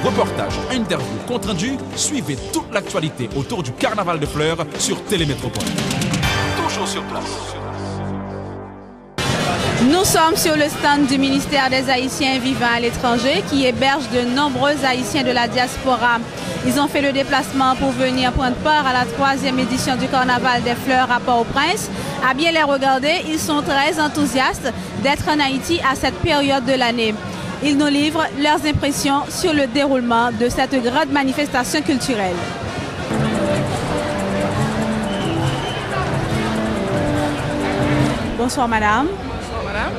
Reportages, interviews, compte rendus, suivez toute l'actualité autour du Carnaval de Fleurs sur Télémétropole. Toujours sur place. Nous sommes sur le stand du ministère des Haïtiens vivant à l'étranger qui héberge de nombreux Haïtiens de la diaspora. Ils ont fait le déplacement pour venir prendre part à la 3e édition du Carnaval des Fleurs à Port-au-Prince. À bien les regarder, ils sont très enthousiastes d'être en Haïti à cette période de l'année. Ils nous livrent leurs impressions sur le déroulement de cette grande manifestation culturelle. Bonsoir madame.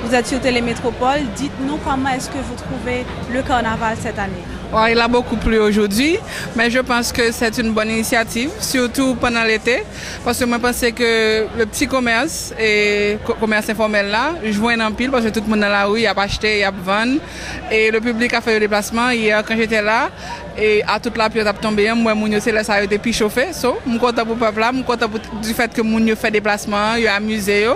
Vous êtes sur Télémétropole. Dites-nous comment est-ce que vous trouvez le carnaval cette année? Ouais, il a beaucoup plu aujourd'hui, mais je pense que c'est une bonne initiative, surtout pendant l'été, parce que moi je pense que le petit commerce et commerce informel là, joignent en pile parce que tout le monde dans la rue, il a acheté, il a vendu, et le public a fait le déplacement. Hier quand j'étais là, et à toute la période a tombé, moi mon c'est là ça a été plus chauffé, so, je suis content pour le peuple là, je suis content du fait que mon fait déplacement, il a amusé.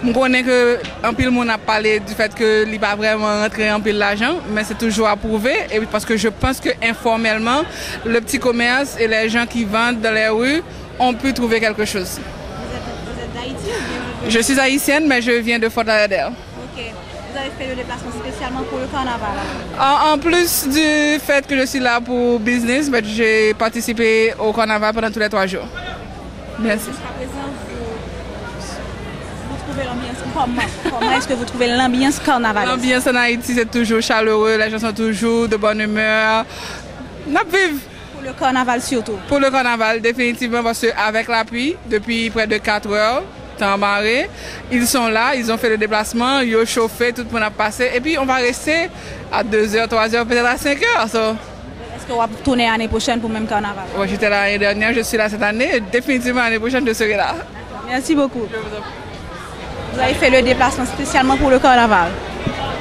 Je connais que un pile monde a parlé du fait que il pas vraiment rentré en pile l'argent, mais c'est toujours à prouver, et parce que je pense que informellement le petit commerce et les gens qui vendent dans les rues ont pu trouver quelque chose. Vous êtes d'Haïti ou bien? Je suis haïtienne, mais je viens de Fort Lauderdale. Ok. Vous avez fait le déplacement spécialement pour le carnaval? En plus du fait que je suis là pour business, mais j'ai participé au carnaval pendant tous les 3 jours. Merci. Jusqu'à présent, vous trouvez l'ambiance comment est-ce que vous trouvez l'ambiance carnaval? L'ambiance en Haïti, c'est toujours chaleureux, les gens sont toujours de bonne humeur. Nous vivons. Pour le carnaval surtout? Pour le carnaval, définitivement, parce qu'avec la pluie, depuis près de 4 heures, temps marée, ils sont là, ils ont fait le déplacement, ils ont chauffé, tout le monde a passé. Et puis on va rester à 2h, 3h, peut-être à 5h. Est-ce que vous allez tourner l'année prochaine pour le même carnaval? Oui, j'étais là l'année dernière, je suis là cette année, et définitivement l'année prochaine, je serai là. Merci beaucoup. Vous avez fait le déplacement spécialement pour le carnaval?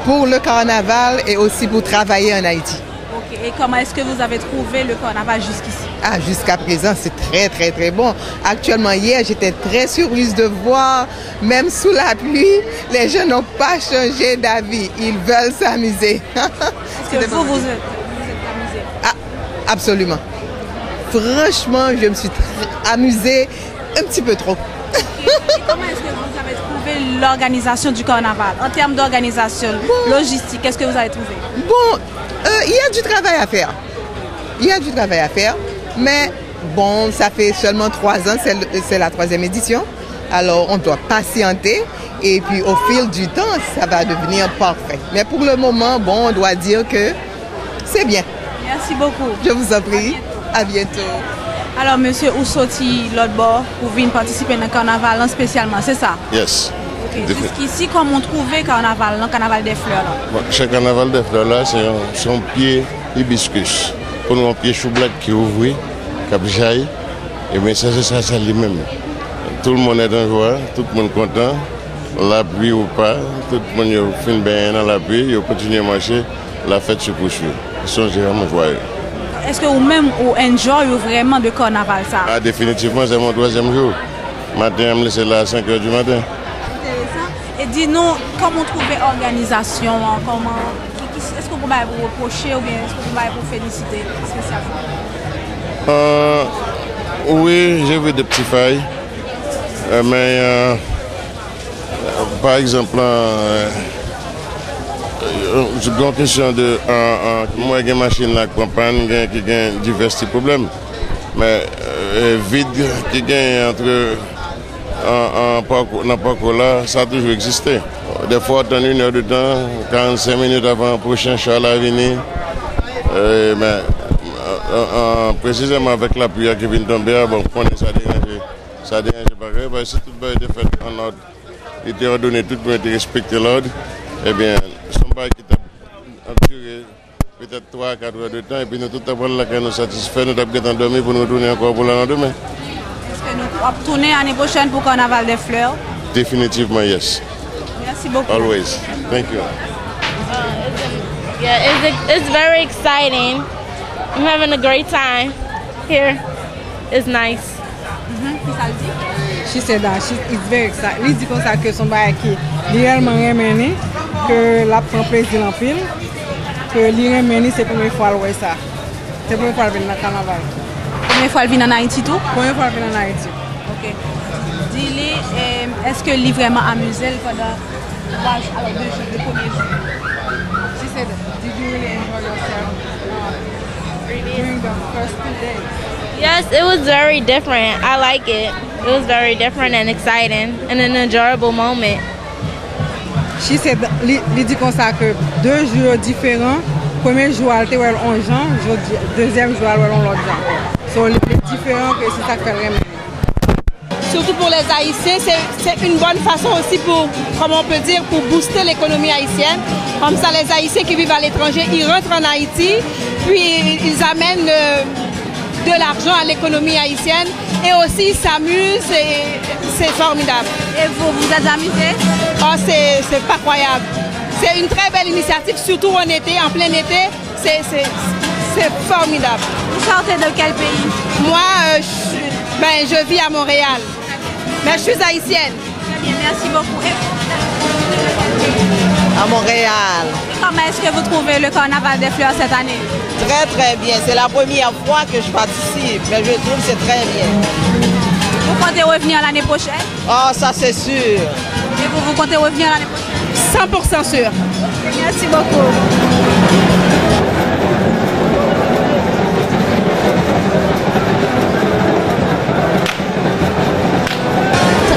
Pour le carnaval et aussi pour travailler en Haïti. Ok. Et comment est-ce que vous avez trouvé le carnaval jusqu'ici? Ah, jusqu'à présent, c'est très, très, très bon. Actuellement, hier, j'étais très surprise de voir, même sous la pluie, les gens n'ont pas changé d'avis. Ils veulent s'amuser. Est-ce que vous êtes amusé? Ah, absolument. Franchement, je me suis amusée un petit peu trop. Et comment est-ce que vous avez trouvé l'organisation du carnaval? En termes d'organisation, logistique, qu'est-ce que vous avez trouvé? Bon, il y a du travail à faire. Il y a du travail à faire. Mais bon, ça fait seulement 3 ans, c'est la 3e édition. Alors, on doit patienter. Et puis, au fil du temps, ça va devenir parfait. Mais pour le moment, bon, on doit dire que c'est bien. Merci beaucoup. Je vous en prie. À bientôt. Alors, monsieur, où sorti l'autre bord pour venir participer dans le carnaval spécialement, c'est ça? Yes. Okay. Jusqu'ici, comment on trouvait le carnaval des fleurs là? Bon, ce carnaval des fleurs là, c'est un pied hibiscus. Pour nous, un pied chou-black qui ouvre, qui jaillit. Et bien, ça, c'est ça lui-même. Tout le monde est en joie, tout le monde est content. La pluie ou pas, tout le monde finit bien dans la pluie, il continue à marcher, la fête se poursuit. Ils sont vraiment joyeux. Est-ce que vous-même, vous enjoy vraiment le carnaval ça? Ah, définitivement, c'est mon 3e jour. Matin, je me laisse là à 5h du matin. Intéressant. Et dis-nous, comment vous trouvez l'organisation? Est-ce que vous pouvez vous reprocher ou bien est-ce que vous pouvez vous féliciter spécialement? Oui, j'ai vu des petits failles. Mais par exemple, je prends question de moi j'ai une machine là qui a divers problèmes. Mais vide qui gagne entre dans parcours là, ça a toujours existé. Des fois, on attend 1 heure de temps, 45 minutes avant le prochain char à venir. Mais précisément avec la pluie qui vient de tomber, bon, ça dérange pas. Si tout le monde était fait en ordre, il était ordonné, tout le monde était respecté l'ordre, eh bien, son bail qui a duré peut-être 3 à 4 heures de temps, et puis nous tout après là, nous satisfaits, nous avons dormi pour nous retourner encore pour le lendemain. Est-ce que nous allons retourner l'année prochaine pour le carnaval des fleurs? Définitivement, yes. Merci beaucoup. Always. Thank you. It's very exciting. I'm having a great time here. It's nice. She said that it's very exciting. Il dit comme ça que son bail qui réellement remené, que la prend plaisir en pile, que lui remené c'est la première fois à voir ça. C'est la première fois que je viens dans le carnaval. Première fois, elle vient en Haïti tout? Première fois que je viens en Haïti. Ok. Dis-lui, est-ce que lui vraiment amusé pendant alors, 2 jours, le premier jour? She said, did you really enjoy yourself during the first 2 days? Yes, it was very different. I like it. It was very different and exciting and an enjoyable moment. She said, il dit comme ça que 2 jours différents. Premier jour, elle était en Jean, deuxième jour, elle était en l'autre Jean. So, les différents, c'est ça que fait vraiment. Surtout pour les Haïtiens, c'est une bonne façon aussi pour, comment on peut dire, pour booster l'économie haïtienne. Comme ça, les Haïtiens qui vivent à l'étranger, ils rentrent en Haïti, puis ils amènent de l'argent à l'économie haïtienne et aussi ils s'amusent et c'est formidable. Et vous, vous êtes amusé? Oh, c'est pas croyable. C'est une très belle initiative, surtout en été, en plein été, c'est formidable. Vous sortez de quel pays? Moi, je vis à Montréal, mais je suis haïtienne. Très bien, merci beaucoup. À Montréal. Comment est-ce que vous trouvez le carnaval des fleurs cette année? Très très bien. C'est la première fois que je participe, mais je trouve que c'est très bien. Vous comptez revenir l'année prochaine? Oh, ça c'est sûr. Et vous comptez revenir l'année prochaine? 100% sûr. Merci beaucoup.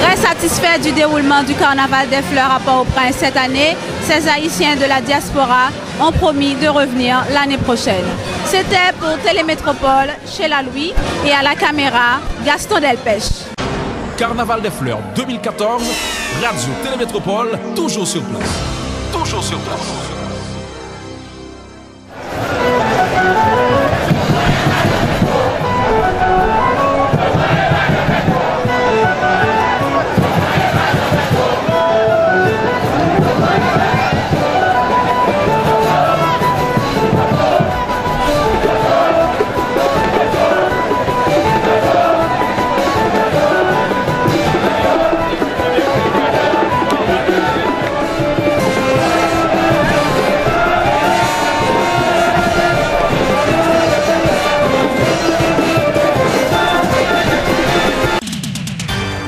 Très satisfait du déroulement du carnaval des fleurs à Port-au-Prince cette année, ces Haïtiens de la diaspora ont promis de revenir l'année prochaine. C'était pour Télémétropole, Sheila Louis et à la caméra, Gaston Delpech. Carnaval des fleurs 2014, Radio Télémétropole, toujours sur place. Toujours sur place.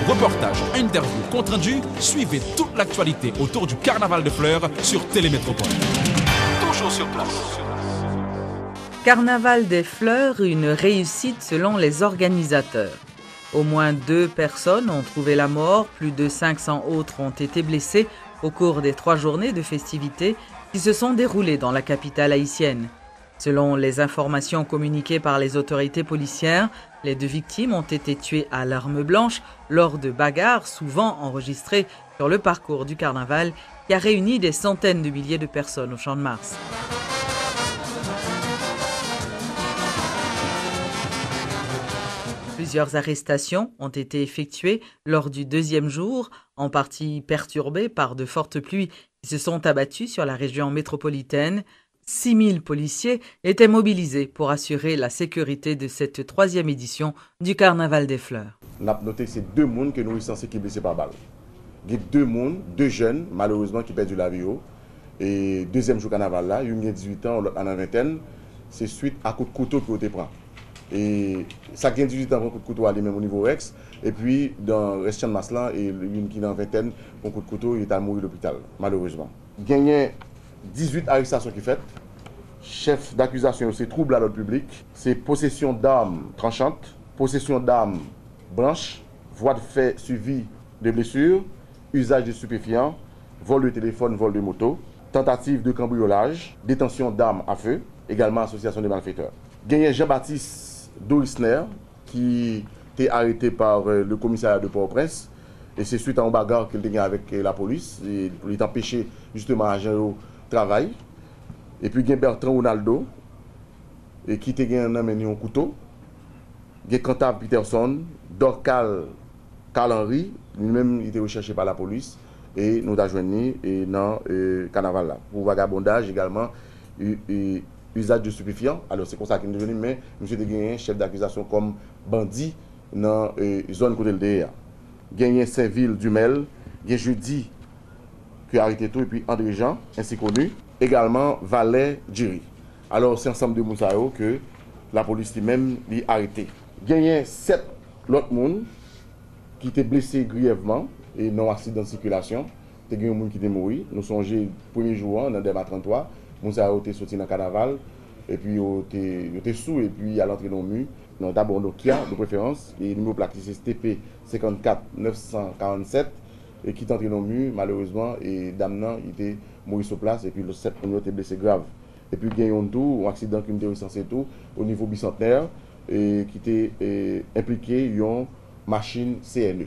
Reportage, interview, compte rendu, suivez toute l'actualité autour du carnaval de fleurs sur Télémétropole. Toujours sur place. Carnaval des fleurs, une réussite selon les organisateurs. Au moins 2 personnes ont trouvé la mort, plus de 500 autres ont été blessés au cours des 3 journées de festivités qui se sont déroulées dans la capitale haïtienne. Selon les informations communiquées par les autorités policières, les 2 victimes ont été tuées à l'arme blanche lors de bagarres souvent enregistrées sur le parcours du carnaval qui a réuni des centaines de milliers de personnes au Champ de Mars. Plusieurs arrestations ont été effectuées lors du 2e jour, en partie perturbées par de fortes pluies qui se sont abattues sur la région métropolitaine. 6000 policiers étaient mobilisés pour assurer la sécurité de cette 3e édition du Carnaval des Fleurs. On a noté que c'est 2 personnes que nous sommes censés qui blessés par balle. Il y a 2 personnes, 2 jeunes, malheureusement, qui perdent la vie. Et 2e jour carnaval là, il y a 18 ans, l'autre en a 20 ans, c'est suite à coup de couteau que vous pris. Et ça a 18 ans, un coup de couteau aller même au niveau Rex. Et puis, dans le reste de Maslan, et une qui est en 20 ans, un coup de couteau, il est à mourir à l'hôpital, malheureusement. Il y a 18 arrestations qui sont faites. Chef d'accusation, c'est trouble à l'ordre public, c'est possession d'armes tranchantes, possession d'armes blanches, voie de fait suivie de blessures, usage de stupéfiants, vol de téléphone, vol de moto, tentative de cambriolage, détention d'armes à feu, également association de malfaiteurs. Gagné Jean-Baptiste Dorisner, qui était arrêté par le commissariat de Port-au-Prince, et c'est suite à une bagarre qu'il a gagné avec la police, et il est empêché justement à agir au travail. Et puis, il y a Bertrand Ronaldo, qui a amené un couteau. Il y a Quentin Peterson, Dorcal Carl-Henry, lui-même il était recherché par la police. Et nous avons joint dans le carnaval là. Pour vagabondage également, et usage de stupéfiants. Alors c'est comme ça qu'il est devenu, mais M. Deguyen, chef d'accusation comme bandit dans la zone côté de Gagné Saint-Ville Dumel, il y a jeudi qui a arrêté tout, et puis André Jean, ainsi connu. Également Valet Djiri. Alors c'est ensemble de Moussao que la police lui-même l'a arrêté. Il y a 7 autres personnes qui étaient blessés grièvement et non accident de circulation. Il y a des gens qui étaient morts. Nous songeons le premier jour, dans débat 33, nous avons été sortis dans le carnaval, et puis ils étaient sous, et puis à l'entrée dans le mur. D'abord Nokia de préférence, et le numéro plaque c'est STP 54 947, et qui est entré dans le mur, malheureusement, et Damnan il était mort sur place, et puis le 7 personnes étaient blessés grave. Et puis il y a un accident qui était recensé tout au niveau bicentenaire, et qui était impliqué une machine CNE.